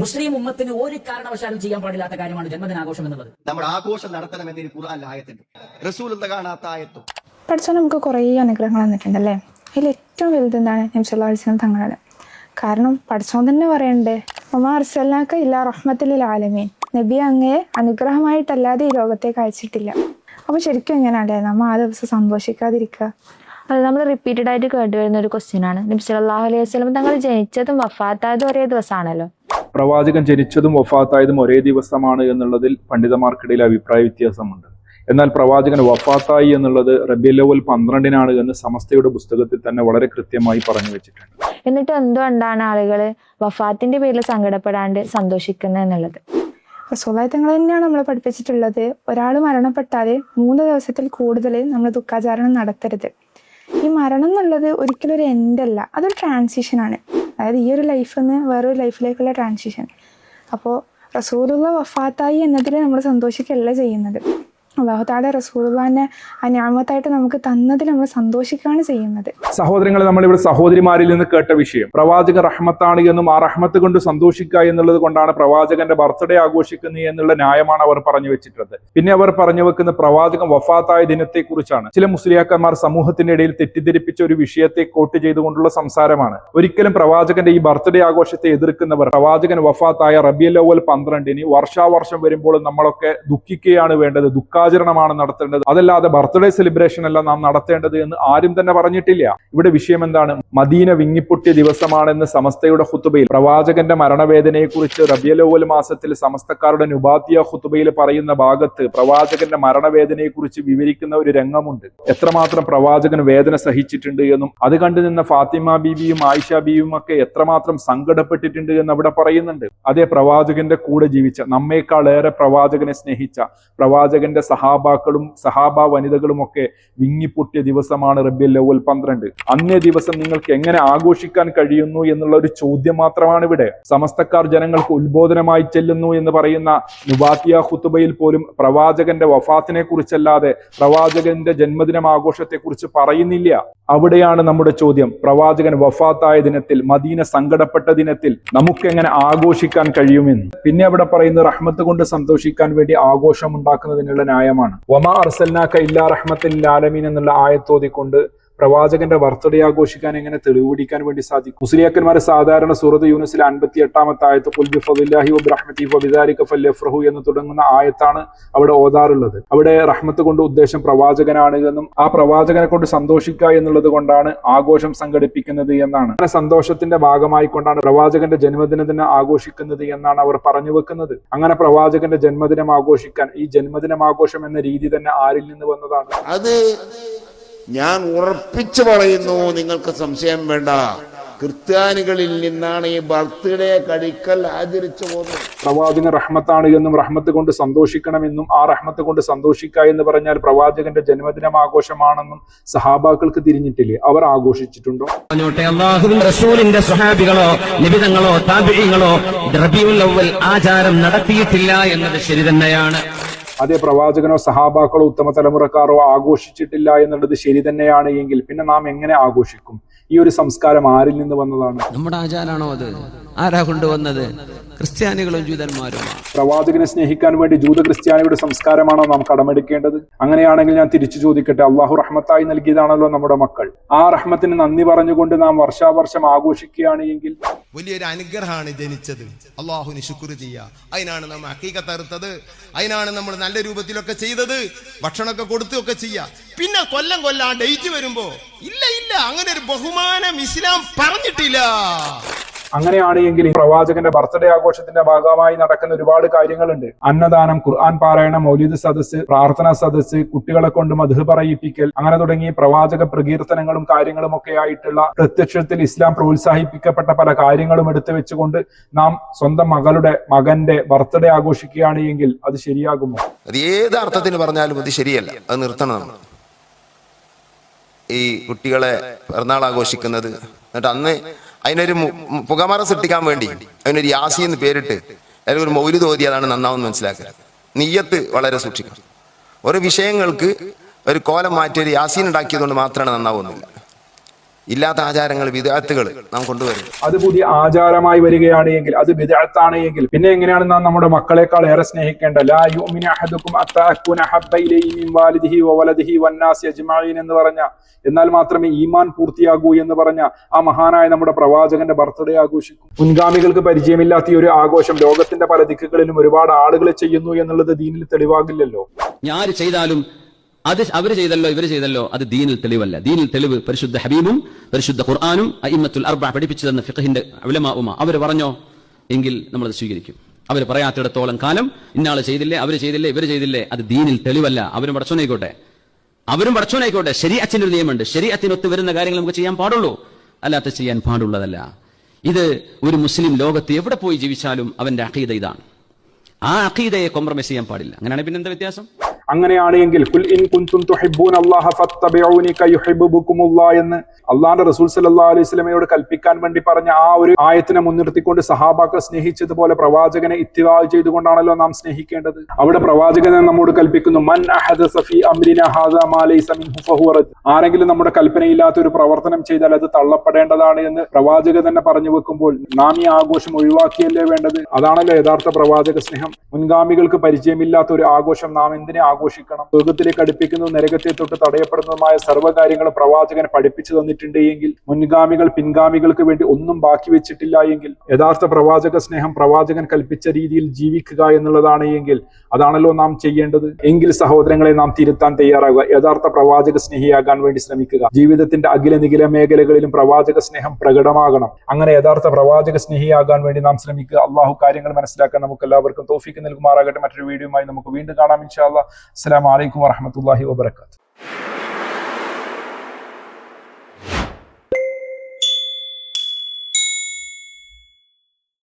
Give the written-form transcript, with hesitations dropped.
മുസ്ലിം ഉമ്മത്തിന് ഒരു കാരണവശാലും ചെയ്യാൻ പാടില്ലാത്ത കാര്യമാണ് ജന്മദിനാഘോഷം എന്നുള്ളത്. നമ്മുടെ ആഘോഷം നടത്തണമെന്നതിന് ഖുർആനിൽ ആയത്തുണ്ട്. റസൂലുള്ള കാണാത്ത ആയത്തും. പഠിച്ചാൽ നമുക്ക് കുറേ അനുഗ്രഹങ്ങൾ വന്നിട്ടുണ്ടല്ലേ. അതിൽ ഏറ്റവും വലുത് എന്താണ്? നബി സല്ലല്ലാഹു അലൈഹി വസല്ലം തങ്ങളാണ്. കാരണം പഠിച്ചോൻ തന്നെ പറയണ്ടേ, വമാ അർസൽനാക ഇല്ലാ റഹ്മത്തൽ ലിൽ ആലമീൻ, നബി അങ്ങയെ അനുഗ്രഹമായിട്ടല്ലാതെ ഈ ലോകത്തേക്ക് അയച്ചിട്ടില്ല. അപ്പോൾ ശരിക്കും എങ്ങനെയാണല്ലേ നമ്മൾ ആ ദിവസം സന്തോഷിക്കാതിരിക്കുക? അത് നമ്മൾ റിപ്പീറ്റഡ് ആയിട്ട് കേട്ടുവരുന്ന ഒരു ക്വസ്റ്റ്യൻ ആണ്. നബി സല്ലല്ലാഹു അലൈഹി വസല്ലം തങ്ങൾ ജനിച്ചതും വഫാത്തായതും ഒരേ ദിവസമാണല്ലോ. പ്രവാചകൻ ജനിച്ചതും വഫാത്തായതും ഒരേ ദിവസമാണ് എന്നുള്ളതിൽ പണ്ഡിതന്മാർക്കിടയിൽ അഭിപ്രായ വ്യത്യാസമുണ്ട്. എന്നാൽ പ്രവാചകൻ വഫാത്തായി എന്നുള്ളത് റബീഉൽ അവ്വൽ 12-നാണ് എന്ന് സമസ്തയുടെ പുസ്തകത്തിൽ തന്നെ വളരെ കൃത്യമായി പറഞ്ഞു വെച്ചിട്ടുണ്ട്. എന്നിട്ട് എന്തുകൊണ്ടാണ് ആളുകൾ വഫാത്തിന്റെ പേരിൽ സങ്കടപ്പെടാണ്ട് സന്തോഷിക്കുന്നത് എന്നുള്ളത്? റസൂലുള്ളാഹി തങ്ങൾ തന്നെയാണ് നമ്മളെ പഠിപ്പിച്ചിട്ടുള്ളത്, ഒരാൾ മരണപ്പെട്ടാൽ 3 ദിവസത്തിൽ കൂടുതൽ നമ്മൾ ദുഃഖാചരണം നടത്തരുത്. ഈ മരണം എന്നുള്ളത് ഒരിക്കലും ഒരു എൻഡല്ല, അതൊരു ട്രാൻസിഷനാണ്. അതായത് ഈ ഒരു ലൈഫിൽ നിന്ന് വേറൊരു ലൈഫിലേക്കുള്ള ട്രാൻസിഷൻ. അപ്പോൾ റസൂലുള്ള വഫാത്തായി എന്നതിൽ നമ്മൾ സന്തോഷിക്കുകയല്ല ചെയ്യുന്നത്. അല്ലാഹു തആല റസൂലുള്ളാഹിനെ ആ നിഅമത്തായിട്ട് നമുക്ക് തന്നതിൽ നമ്മൾ സന്തോഷിക്കുകയാണ് ചെയ്യുന്നത്. സഹോദരങ്ങളെ, നമ്മളിവിടെ സഹോദരിമാരിൽ നിന്ന് കേട്ട വിഷയം പ്രവാചകൻ റഹ്മത്താണ് എന്നും ആ റഹ്മത്ത് കൊണ്ട് സന്തോഷിക്കുക എന്നുള്ളത് കൊണ്ടാണ് പ്രവാചകന്റെ ബർത്ത്ഡേ ആഘോഷിക്കുന്നത് എന്നുള്ള ന്യായമാണ് അവർ പറഞ്ഞു വെച്ചിട്ടുള്ളത്. പിന്നെ അവർ പറഞ്ഞു വെക്കുന്ന പ്രവാചകൻ വഫാത്തായ ദിനത്തെ കുറിച്ചാണ്. ചില മുസ്ലിയാക്കന്മാർ സമൂഹത്തിന്റെ ഇടയിൽ തെറ്റിദ്ധരിപ്പിച്ച ഒരു വിഷയത്തെ കോട്ട് ചെയ്തുകൊണ്ടുള്ള സംസാരമാണ്. ഒരിക്കലും പ്രവാചകന്റെ ഈ ബർത്ത്ഡേ ആഘോഷത്തെ എതിർക്കുന്നവർ പ്രവാചകൻ വഫാത്തായ റബീഉൽ അവ്വൽ 12-ന് വർഷാവർഷം വരുമ്പോൾ നമ്മളൊക്കെ ദുഃഖിക്കുകയാണ് വേണ്ടത്, ദുഃഖാചരണമാണ് നടത്തേണ്ടത്, അതല്ലാതെ ബർത്ത്ഡേ സെലിബ്രേഷൻ അല്ല നാം നടത്തേണ്ടത് എന്ന് ആരും തന്നെ പറഞ്ഞിട്ടില്ല. ഇവിടെ വിഷയം എന്താണ്? മദീന വിങ്ങിപ്പൊട്ടിയ ദിവസമാണെന്ന് സമസ്തയുടെ ഖുതുബയിൽ പ്രവാചകന്റെ മരണവേദനയെ കുറിച്ച് റബീഉൽ അവ്വൽ മാസത്തിൽ സമസ്തക്കാരുടെ നുബാത്തിയ ഖുതുബയിൽ പറയുന്ന ഭാഗത്ത് പ്രവാചകന്റെ മരണവേദനയെ കുറിച്ച് വിവരിക്കുന്ന ഒരു രംഗമുണ്ട്. എത്രമാത്രം പ്രവാചകൻ വേദന സഹിച്ചിട്ടുണ്ട് എന്നും അത് കണ്ടു നിന്ന ഫാത്തിമ ബീവിയും ആയിഷ ബീവിയും ഒക്കെ എത്രമാത്രം സങ്കടപ്പെട്ടിട്ടുണ്ട് എന്ന് അവിടെ പറയുന്നുണ്ട്. അതേ പ്രവാചകന്റെ കൂടെ ജീവിച്ച, നമ്മേക്കാളേറെ പ്രവാചകനെ സ്നേഹിച്ച പ്രവാചകന്റെ സഹാബാക്കളും സഹാബ വനിതകളും ഒക്കെ വിങ്ങിപ്പൊട്ടിയ ദിവസമാണ് റബീഉൽ അവ്വൽ 12. അന്നേ ദിവസം നിങ്ങൾക്ക് എങ്ങനെ ആഘോഷിക്കാൻ കഴിയുന്നു എന്നുള്ള ഒരു ചോദ്യം മാത്രമാണ് ഇവിടെ. സമസ്തക്കാർ ജനങ്ങൾക്ക് ഉത്ബോധനമായി ചെല്ലുന്നു എന്ന് പറയുന്ന നുബാത്തിയ ഖുതുബയിൽ പോലും പ്രവാചകന്റെ വഫാത്തിനെ കുറിച്ചല്ലാതെ പ്രവാചകന്റെ ജന്മദിനം ആഘോഷത്തെ കുറിച്ച് പറയുന്നില്ല. അവിടെയാണ് നമ്മുടെ ചോദ്യം. പ്രവാചകൻ വഫാത്തായ ദിനത്തിൽ, മദീന സങ്കടപ്പെട്ട ദിനത്തിൽ നമുക്കെങ്ങനെ ആഘോഷിക്കാൻ കഴിയുമെന്ന്. പിന്നെ അവിടെ പറയുന്നത് റഹ്മത്ത് കൊണ്ട് സന്തോഷിക്കാൻ വേണ്ടി ആഘോഷം ഉണ്ടാക്കുന്നതിനുള്ള ന്യായമാണ്. വമാ അർസൽനാക ഇല്ലാ റഹ്മത്തൽ ലിൽ ആലമീൻ എന്നുള്ള ആയത്തോതിക്കൊണ്ട് പ്രവാചകന്റെ ബർത്ത്ഡേ ആഘോഷിക്കാൻ എങ്ങനെ തെളിവുപിടിക്കാൻ വേണ്ടി സാധിക്കും? മുസ്ലിയാക്കന്മാരെ സാധാരണ സൂറത്ത് യൂനുസിലെ 58-ാമത്തെ ആയത്ത് ഖുൽ ബിഫദ്ലില്ലാഹി വബിറഹ്മതിഹി ഫബിദാലിക ഫല്യഫ്റഹു എന്ന് തുടങ്ങുന്ന ആയത്താണ് അവിടെ ഓതാറുള്ളത്. അവിടെ റഹ്മത്ത് കൊണ്ട് ഉദ്ദേശം പ്രവാചകനാണ് എന്നും ആ പ്രവാചകനെ കൊണ്ട് സന്തോഷിക്കുക എന്നുള്ളത് കൊണ്ടാണ് ആഘോഷം സംഘടിപ്പിക്കുന്നത് എന്നാണ്. അങ്ങനെ സന്തോഷത്തിന്റെ ഭാഗമായി കൊണ്ടാണ് പ്രവാചകന്റെ ജന്മദിനം ആഘോഷിക്കുന്നത് എന്നാണ് അവർ പറഞ്ഞു വെക്കുന്നത്. അങ്ങനെ പ്രവാചകന്റെ ജന്മദിനം ആഘോഷിക്കാൻ ഈ ജന്മദിനം ആഘോഷം എന്ന രീതി തന്നെ ആരിൽ നിന്ന് വന്നതാണ്? അത് ഞാൻ ഉറപ്പിച്ചു പറയുന്നു, നിങ്ങൾക്ക് സംശയം വേണ്ട, ക്രിസ്ത്യാനികളിൽ നിന്നാണ് ഈ ബർത്ത്ഡേ കഴിക്കൽ ആചരിച്ചു പോകുന്നത്. പ്രവാചകൻ റഹ്മത്താണ് എന്നും റഹ്മത്ത് കൊണ്ട് സന്തോഷിക്കണമെന്നും ആ റഹ്മത്ത് കൊണ്ട് സന്തോഷിക്കുക എന്ന് പറഞ്ഞാൽ പ്രവാചകന്റെ ജന്മദിനം ആഘോഷമാണെന്നും സഹാബാക്കൾക്ക് തിരിഞ്ഞിട്ടില്ലേ? അവർ ആഘോഷിച്ചിട്ടുണ്ടോ? അല്ലാഹുവിന്റെ റസൂലിന്റെ സ്വഹാബികളോ നിബിതങ്ങളോ താബിഈങ്ങളോ റബീഉൽ അവ്വൽ ആചാരം നടത്തിയിട്ടില്ല എന്നത് ശരി തന്നെയാണ്. അതേ പ്രവാചകനോ സഹാബാക്കളോ ഉത്തമ തലമുറക്കാരോ ആഘോഷിച്ചിട്ടില്ല എന്നുള്ളത് ശരി തന്നെയാണ് എങ്കിൽ പിന്നെ നാം എങ്ങനെ ആഘോഷിക്കും? ഈ ഒരു സംസ്കാരം ആരിൽ നിന്ന് വന്നതാണ്? നമ്മുടെ ആചാരാണോ അത്? ആരാ കൊണ്ടുവന്നത്? ക്രിസ്ത്യാനികളും ജൂതന്മാരും. പ്രവാചകനെ സ്നേഹിക്കാൻ വേണ്ടി ജൂത ക്രിസ്ത്യാനിയുടെ സംസ്കാരമാണോ നാം കടമെടുക്കേണ്ടത്? അങ്ങനെയാണെങ്കിൽ ഞാൻ തിരിച്ചു ചോദിക്കട്ടെ, അള്ളാഹു റഹ്മത്തായി നൽകിയതാണല്ലോ നമ്മുടെ മക്കൾ. ആ റഹ്മത്തിന് നന്ദി പറഞ്ഞുകൊണ്ട് നാം വർഷാവർഷം ആഘോഷിക്കുകയാണ് എങ്കിൽ വലിയൊരു അനുഗ്രഹമാണ് ജനിച്ചത്. അള്ളാഹുവിന് ശുക്ർ ചെയ്യുക. അതിനാണ് നമ്മൾ ഹഖീഖത്ത് അറുത്തത്, അതിനാണ് നമ്മൾ നല്ല രൂപത്തിലൊക്കെ ചെയ്തത്, ഭക്ഷണമൊക്കെ കൊടുത്തൊക്കെ ചെയ്യുക. പിന്നെ കൊല്ലം ആ ഡേറ്റ് വരുമ്പോ ഇല്ല അങ്ങനെ ഒരു ബഹുമാനം ഇസ്ലാം പറഞ്ഞിട്ടില്ല. അങ്ങനെയാണ് എങ്കിൽ പ്രവാചകന്റെ ബർത്ത്ഡേ ആഘോഷത്തിന്റെ ഭാഗമായി നടക്കുന്ന ഒരുപാട് കാര്യങ്ങളുണ്ട്. അന്നദാനം, ഖുർആൻ പാരായണം, മൗലിദ് സദസ്സ്, പ്രാർത്ഥനാ സദസ്സ്, കുട്ടികളെ കൊണ്ട് മദ്ഹ് പറയിപ്പിക്കൽ, അങ്ങനെ തുടങ്ങി പ്രവാചക പ്രകീർത്തനങ്ങളും കാര്യങ്ങളും ഒക്കെ ആയിട്ടുള്ള പ്രത്യക്ഷത്തിൽ ഇസ്ലാം പ്രോത്സാഹിപ്പിക്കപ്പെട്ട പല കാര്യങ്ങളും എടുത്തു വെച്ചുകൊണ്ട് നാം സ്വന്തം മകന്റെ ബർത്ത്ഡേ ആഘോഷിക്കുകയാണ് എങ്കിൽ അത് ശരിയാകുമോ? അത് ഏത് അർത്ഥത്തിന് പറഞ്ഞാലും അത് ശരിയല്ല, അത് നിർത്തണം. ഈ കുട്ടികളെ പിറന്നാൾ ആഘോഷിക്കുന്നത്, എന്നിട്ട് അന്ന് അതിനൊരു പുകമറ സൃഷ്ടിക്കാൻ വേണ്ടി അതിനൊരു യാസി എന്ന് പേരിട്ട് അല്ലെങ്കിൽ ഒരു മൗലിദ് ഓതി, അതാണ് നന്നാവെന്ന് മനസ്സിലാക്കുക. നിയ്യത്ത് വളരെ സൂക്ഷിക്കണം. ഓരോ വിഷയങ്ങൾക്ക് ഒരു കോലം മാറ്റി ഒരു യാസീൻ ഉണ്ടാക്കിയതുകൊണ്ട് മാത്രമാണ് നന്നാവുന്നില്ല. ഇല്ലാത്ത ആചാരങ്ങൾ വിദഅത്തുകൾ നാം കൊണ്ടുവരും. അത് പുതിയ ആചാരമായി വരികയാണ് എങ്കിൽ, അത് ബിദ്അത്താണ് എങ്കിൽ, പിന്നെ എങ്ങനെയാണ് നാം നമ്മുടെ മക്കളെക്കാൾ ഏറെ സ്നേഹിക്കേണ്ട? ലാ യുഅ്മിനു അഹദുക്കും ഹത്താ അകൂന ഹബ്ബ ഇലൈഹി മിൻ വാലിദിഹി വവലദിഹി വന്നാസി അജ്മഈൻ എന്ന് പറഞ്ഞ, എന്നാൽ മാത്രമേ ഈമാൻ പൂർത്തിയാകൂ എന്ന് പറഞ്ഞ ആ മഹാനായ നമ്മുടെ പ്രവാചകന്റെ ബർത്ത്ഡേ ആഘോഷിക്കും. മുൻഗാമികൾക്ക് പരിചയമില്ലാത്ത ഈ ഒരു ആഘോഷം ലോകത്തിന്റെ പല ദിക്കുകളിലും ഒരുപാട് ആളുകൾ ചെയ്യുന്നു എന്നുള്ളത് ദീനിൽ തെളിവാകില്ലല്ലോ. ഞാൻ ചെയ്താലും അത് അവർ ചെയ്തല്ലോ ഇവർ ചെയ്തല്ലോ, അത് ദീനിൽ തെളിവല്ല. ദീനിൽ തെളിവ് പരിശുദ്ധ ഹബീബും പരിശുദ്ധ ഖുർആനും അഇമ്മത്തുൽ അർബഅ പഠിപ്പിച്ചു തന്ന ഫിഖഹിന്റെ ഉലമാഉമ അവർ പറഞ്ഞോ എങ്കിൽ നമ്മളത് സ്വീകരിക്കും. അവർ പറയാത്തിടത്തോളം കാലം ഇന്നാള് ചെയ്തില്ലേ, അവർ ചെയ്തില്ലേ, ഇവർ ചെയ്തില്ലേ, അത് ദീനിൽ തെളിവല്ല. അവരും പടച്ചോനായിക്കോട്ടെ, ശരീഅത്തിന്റെ ഒരു നിയമമുണ്ട്. ശരീഅത്തിനൊത്ത് വരുന്ന കാര്യങ്ങൾ നമുക്ക് ചെയ്യാൻ പാടുള്ളൂ, അല്ലാത്ത ചെയ്യാൻ പാടുള്ളതല്ല. ഇത് ഒരു മുസ്ലിം ലോകത്ത് എവിടെ പോയി ജീവിച്ചാലും അവന്റെ അഖീദ ഇതാണ്. ആ അഖീദയെ കോംപ്രമൈസ് ചെയ്യാൻ പാടില്ല. അങ്ങനെയാണ് പിന്നെന്താ വ്യത്യാസം? അങ്ങനെയാണ് എങ്കിൽ ഖുൽ ഇൻ കുൻതും തുഹിബ്ബൂന അല്ലാഹ ഫത്തബിഊനി കയുഹിബ്ബുകുമുല്ലാഹ് എന്ന് അള്ളാഹുവിന്റെ റസൂൽ സല്ലല്ലാഹു അലൈഹി വസല്ലമയോട് കൽപ്പിക്കാൻ വേണ്ടി പറഞ്ഞ ആ ഒരു ആയത്തിനെ മുൻനിർത്തിക്കൊണ്ട് സഹാബാക്കൾ സ്നേഹിച്ചതുപോലെ പ്രവാചകനെ ഇത്തിബാ ചെയ്തുകൊണ്ടാണല്ലോ നാം സ്നേഹിക്കേണ്ടത്. അവിടെ പ്രവാചകനെ നമ്മോട് കൽപ്പിക്കുന്നു, മൻ അഹദസ ഫീ അംരിനാ ഹാദാ മാ ലൈസ മിൻഹു ഫഹുവ റദ്ദ്. ആരെങ്കിലും നമ്മുടെ കൽപ്പനയില്ലാത്ത ഒരു പ്രവർത്തനം ചെയ്താൽ അത് തള്ളപ്പെടേണ്ടതാണ് എന്ന് പ്രവാചകൻ തന്നെ പറഞ്ഞു വെക്കുമ്പോൾ നാം ഈ ആഘോഷം ഒഴിവാക്കിയല്ലേ വേണ്ടത്? അതാണല്ലോ യഥാർത്ഥ പ്രവാചക സ്നേഹം. മുൻഗാമികൾക്ക് പരിചയമില്ലാത്ത ഒരു ആഘോഷം നാം എന്തിനെ ആഘോഷിക്കണം? സ്വർഗത്തിലേക്ക് അടുപ്പിക്കുന്നതും നരകത്തെ തൊട്ട് തടയപ്പെടുന്നതുമായ സർവ്വകാര്യങ്ങളും പ്രവാചകൻ പഠിപ്പിച്ചു തന്നിട്ടുണ്ട് എങ്കിൽ, മുൻഗാമികൾ പിൻഗാമികൾക്ക് വേണ്ടി ഒന്നും ബാക്കി വെച്ചിട്ടില്ല എങ്കിൽ, യഥാർത്ഥ പ്രവാചക സ്നേഹം പ്രവാചകൻ കൽപ്പിച്ച രീതിയിൽ ജീവിക്കുക എന്നുള്ളതാണ് എങ്കിൽ അതാണല്ലോ നാം ചെയ്യേണ്ടത്. എങ്കിൽ സഹോദരങ്ങളെ, നാം തിരുത്താൻ തയ്യാറാകുക, യഥാർത്ഥ പ്രവാചക സ്നേഹിയാകാൻ വേണ്ടി ശ്രമിക്കുക. ജീവിതത്തിന്റെ അഖില നിഖില മേഖലകളിലും പ്രവാചക സ്നേഹം പ്രകടമാകണം. അങ്ങനെ യഥാർത്ഥ പ്രവാചക സ്നേഹിയാകാൻ വേണ്ടി നാം ശ്രമിക്കുക. അള്ളാഹു കാര്യങ്ങൾ മനസ്സിലാക്കാൻ നമുക്ക് എല്ലാവർക്കും തൗഫീഖ് നൽകുമാറാകട്ടെ. മറ്റൊരു വീഡിയോയുമായി നമുക്ക് വീണ്ടും കാണാം ഇൻഷാ അല്ലാഹ്. അസ്സലാമു അലൈക്കും വറഹ്മത്തുള്ളാഹി വബറകാതുഹു.